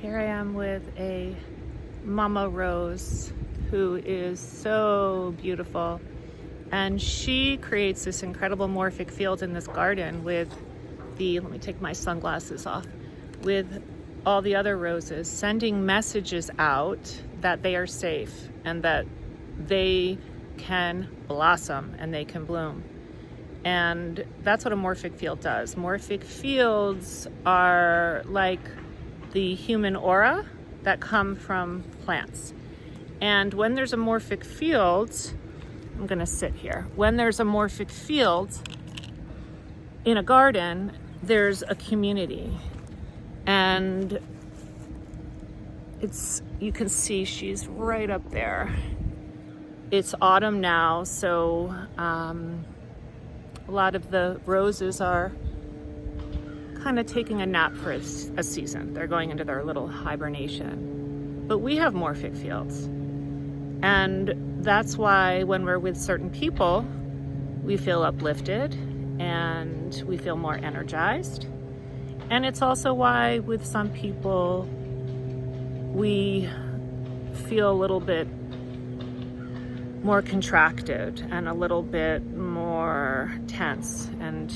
Here I am with a mama rose who is so beautiful, and she creates this incredible morphic field in this garden with let me take my sunglasses off, with all the other roses, sending messages out that they are safe and that they can blossom and they can bloom. And that's what a morphic field does. Morphic fields are like the human aura that come from plants. And when there's a morphic field, I'm gonna sit here. When there's a morphic field in a garden, there's a community. And you can see she's right up there. It's autumn now, so a lot of the roses are kind of taking a nap for a season. They're going into their little hibernation. But we have morphic fields. And that's why when we're with certain people, we feel uplifted and we feel more energized. And it's also why with some people, we feel a little bit more contracted and a little bit more tense, and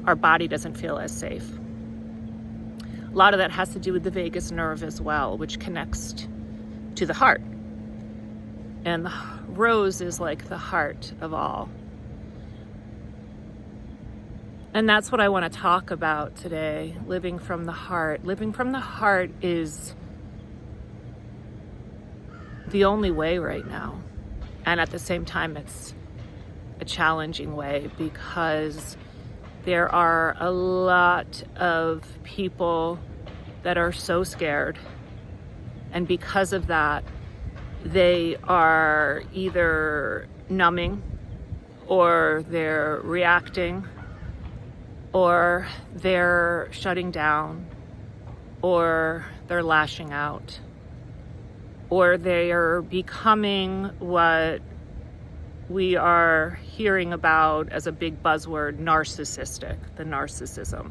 our body doesn't feel as safe. A lot of that has to do with the vagus nerve as well, which connects to the heart. And the rose is like the heart of all. And that's what I want to talk about today, living from the heart. Living from the heart is the only way right now. And at the same time, it's a challenging way because there are a lot of people that are so scared. And because of that, they are either numbing, or they're reacting, or they're shutting down, or they're lashing out, or they are becoming what we are hearing about as a big buzzword, narcissistic, the narcissism,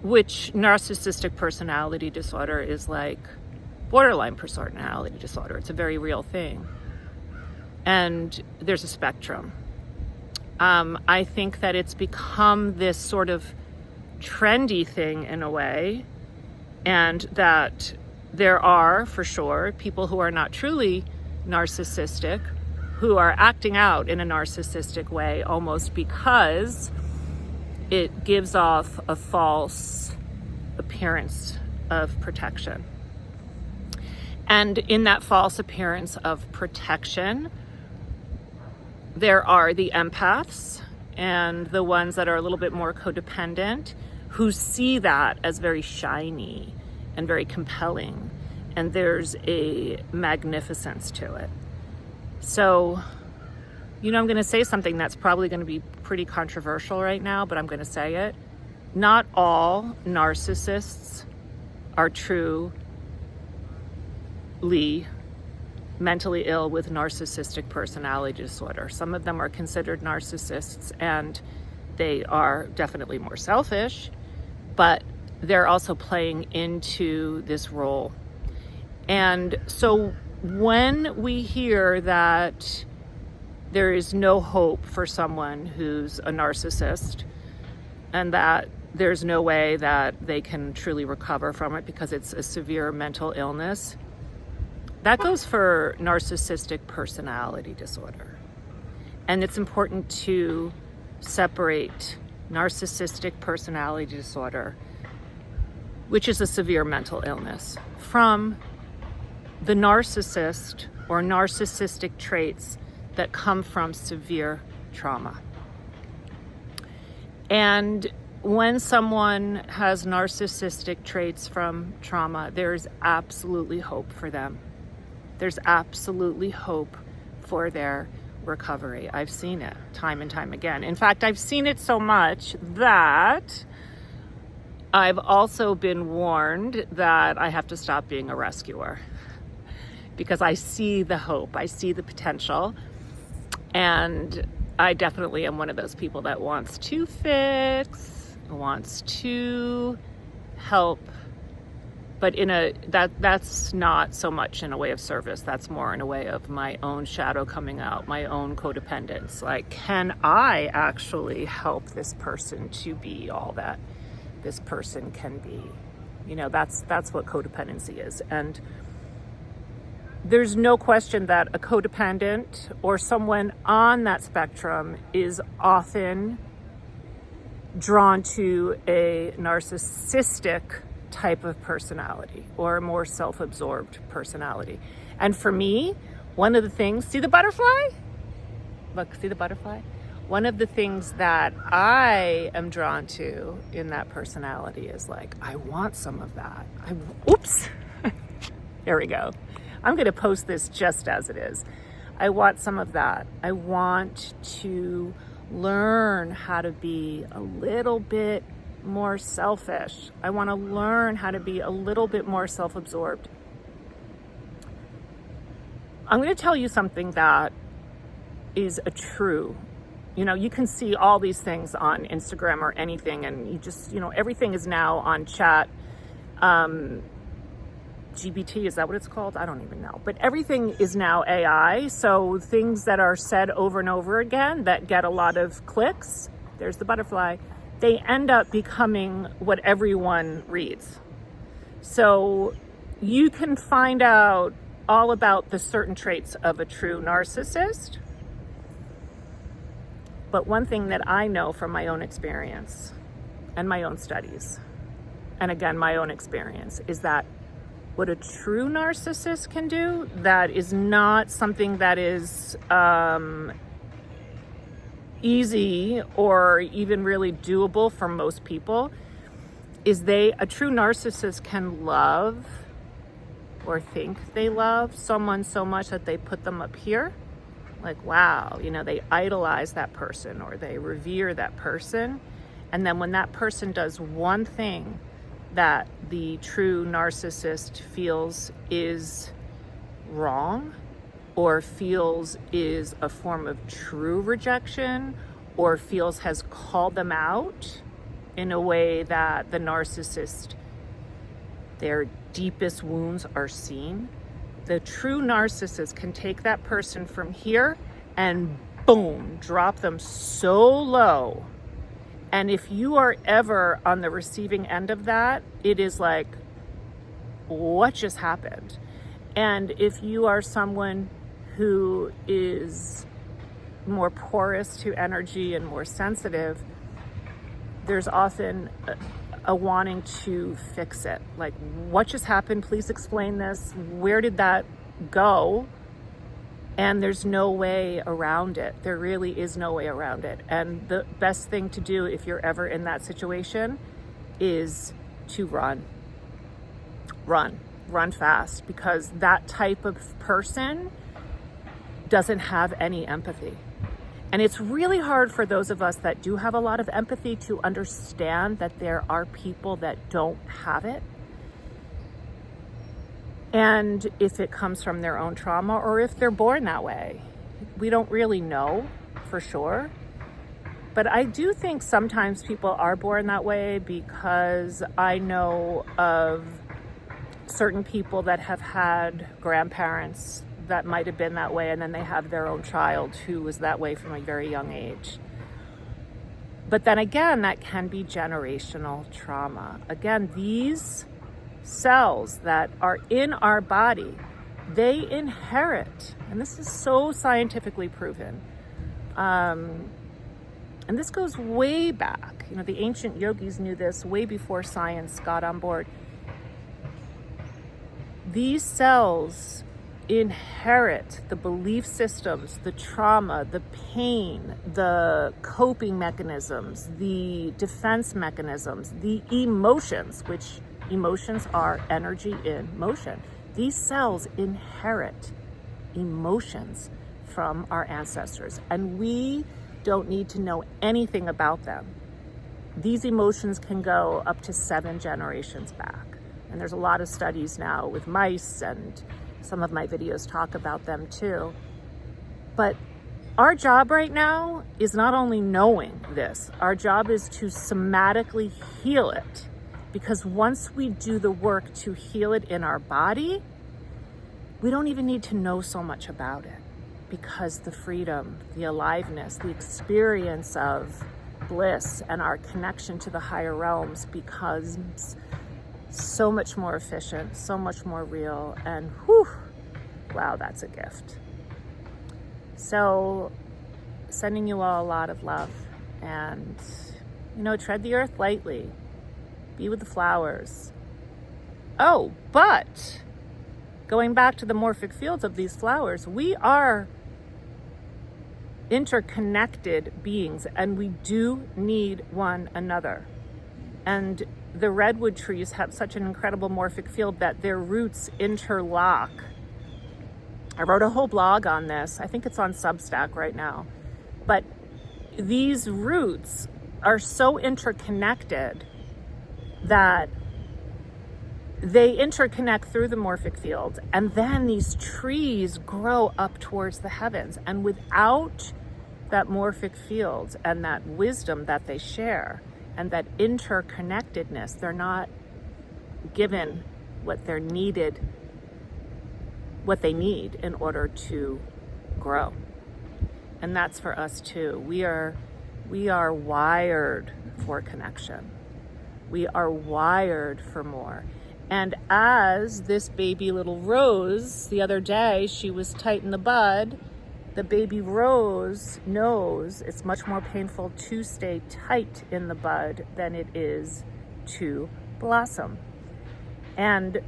which narcissistic personality disorder is like borderline personality disorder. It's a very real thing. And there's a spectrum. I think that it's become this sort of trendy thing in a way, and that there are, for sure, people who are not truly narcissistic, who are acting out in a narcissistic way almost because it gives off a false appearance of protection. And in that false appearance of protection, there are the empaths and the ones that are a little bit more codependent who see that as very shiny and very compelling. And there's a magnificence to it. So, I'm going to say something that's probably going to be pretty controversial right now, but I'm going to say it. Not all narcissists are truly mentally ill with narcissistic personality disorder. Some of them are considered narcissists, and they are definitely more selfish, but they're also playing into this role. And so when we hear that there is no hope for someone who's a narcissist, and that there's no way that they can truly recover from it because it's a severe mental illness, that goes for narcissistic personality disorder. And it's important to separate narcissistic personality disorder, which is a severe mental illness, from the narcissist or narcissistic traits that come from severe trauma. And when someone has narcissistic traits from trauma, there's absolutely hope for them. There's absolutely hope for their recovery. I've seen it time and time again. In fact, I've seen it so much that I've also been warned that I have to stop being a rescuer because I see the hope, I see the potential, and I definitely am one of those people that wants to fix, wants to help but that's not so much in a way of service. That's more in a way of my own shadow coming out, my own codependence. Like, can I actually help this person to be all that this person can be? That's what codependency is. And there's no question that a codependent or someone on that spectrum is often drawn to a narcissistic type of personality or a more self-absorbed personality. And for me, one of the things, see the butterfly? Look, see the butterfly? One of the things that I am drawn to in that personality is like, I want some of that. Oops. There we go. I'm going to post this just as it is. I want some of that. I want to learn how to be a little bit more selfish. I want to learn how to be a little bit more self-absorbed. I'm going to tell you something that is a true. You can see all these things on Instagram or anything, and you just, everything is now on chat. GBT, is that what it's called? I don't even know. But everything is now AI. So things that are said over and over again that get a lot of clicks, there's the butterfly, they end up becoming what everyone reads. So you can find out all about the certain traits of a true narcissist. But one thing that I know from my own experience and my own studies, and again, my own experience, is that what a true narcissist can do, that is not something that is easy or even really doable for most people, is a true narcissist can love or think they love someone so much that they put them up here. Like, wow, they idolize that person or they revere that person. And then when that person does one thing that the true narcissist feels is wrong or feels is a form of true rejection or feels has called them out in a way that the narcissist, their deepest wounds are seen, the true narcissist can take that person from here and boom, drop them so low. And if you are ever on the receiving end of that, it is like, what just happened? And if you are someone who is more porous to energy and more sensitive, there's often a wanting to fix it. Like, what just happened? Please explain this. Where did that go? And there's no way around it. There really is no way around it. And the best thing to do if you're ever in that situation is to run. Run fast, because that type of person doesn't have any empathy. And it's really hard for those of us that do have a lot of empathy to understand that there are people that don't have it. And if it comes from their own trauma or if they're born that way, we don't really know for sure. But I do think sometimes people are born that way, because I know of certain people that have had grandparents that might have been that way, and then they have their own child who was that way from a very young age. But then again, that can be generational trauma. Again, these cells that are in our body, they inherit, and this is so scientifically proven, and this goes way back. The ancient yogis knew this way before science got on board. These cells inherit the belief systems, the trauma, the pain, the coping mechanisms, the defense mechanisms, the emotions, which emotions are energy in motion. These cells inherit emotions from our ancestors, and we don't need to know anything about them. These emotions can go up to 7 generations back. And there's a lot of studies now with mice, and some of my videos talk about them too. But our job right now is not only knowing this, our job is to somatically heal it Because once we do the work to heal it in our body, we don't even need to know so much about it, because the freedom, the aliveness, the experience of bliss and our connection to the higher realms becomes so much more efficient, so much more real, and whew, wow, that's a gift. So sending you all a lot of love, and tread the earth lightly, be with the flowers. Oh, but going back to the morphic fields of these flowers, we are interconnected beings, and we do need one another. And the redwood trees have such an incredible morphic field that their roots interlock. I wrote a whole blog on this. I think it's on Substack right now. But these roots are so interconnected that they interconnect through the morphic field, and then these trees grow up towards the heavens. And without that morphic field and that wisdom that they share and that interconnectedness, they're not given what they need in order to grow. And that's for us too. We are wired for connection. We are wired for more. And as this baby little rose, the other day, she was tight in the bud. The baby rose knows it's much more painful to stay tight in the bud than it is to blossom. And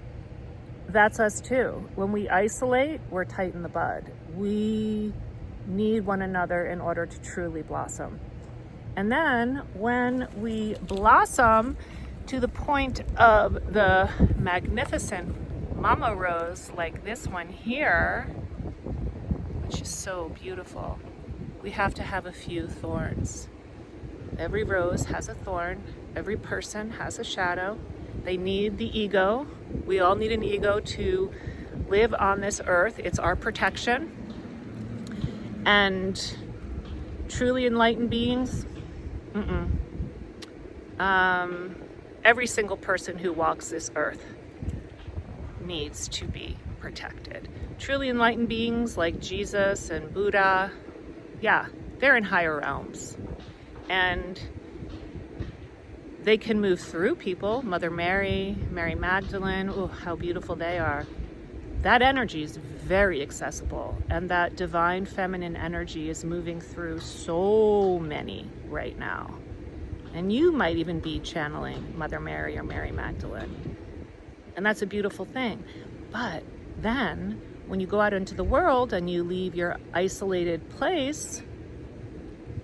that's us too. When we isolate, we're tight in the bud. We need one another in order to truly blossom. And then when we blossom to the point of the magnificent mama rose like this one here, which is so beautiful, we have to have a few thorns. Every rose has a thorn. Every person has a shadow. They need the ego. We all need an ego to live on this earth. It's our protection. And truly enlightened beings, every single person who walks this earth needs to be protected. Truly enlightened beings like Jesus and Buddha, yeah, they're in higher realms. And they can move through people. Mother Mary, Mary Magdalene, oh, how beautiful they are. That energy is very accessible, and that divine feminine energy is moving through so many right now. And you might even be channeling Mother Mary or Mary Magdalene. And that's a beautiful thing. But then when you go out into the world and you leave your isolated place,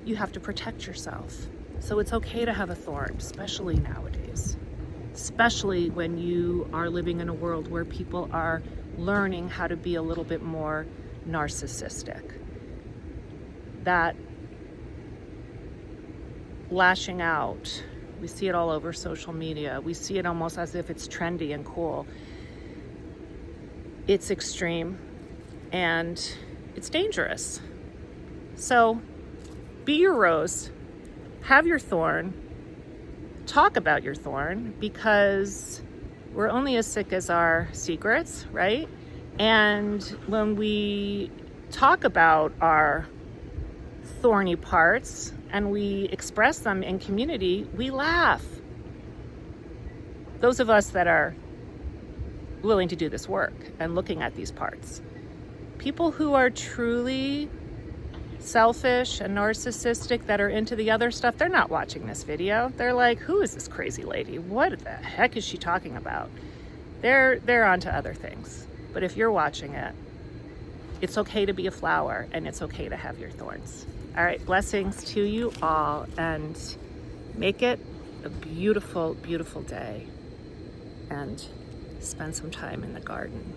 you have to protect yourself. So it's okay to have a thorn, especially nowadays. Especially when you are living in a world where people are learning how to be a little bit more narcissistic. That lashing out, we see it all over social media. We see it almost as if it's trendy and cool. It's extreme and it's dangerous. So be your rose, have your thorn, talk about your thorn, because we're only as sick as our secrets, right? And when we talk about our thorny parts and we express them in community, we laugh. Those of us that are willing to do this work and looking at these parts. People who are truly selfish and narcissistic that are into the other stuff, they're not watching this video. They're like, who is this crazy lady? What the heck is she talking about? They're onto other things. But if you're watching it, it's okay to be a flower, and it's okay to have your thorns. All right, blessings to you all, and make it a beautiful, beautiful day, and spend some time in the garden.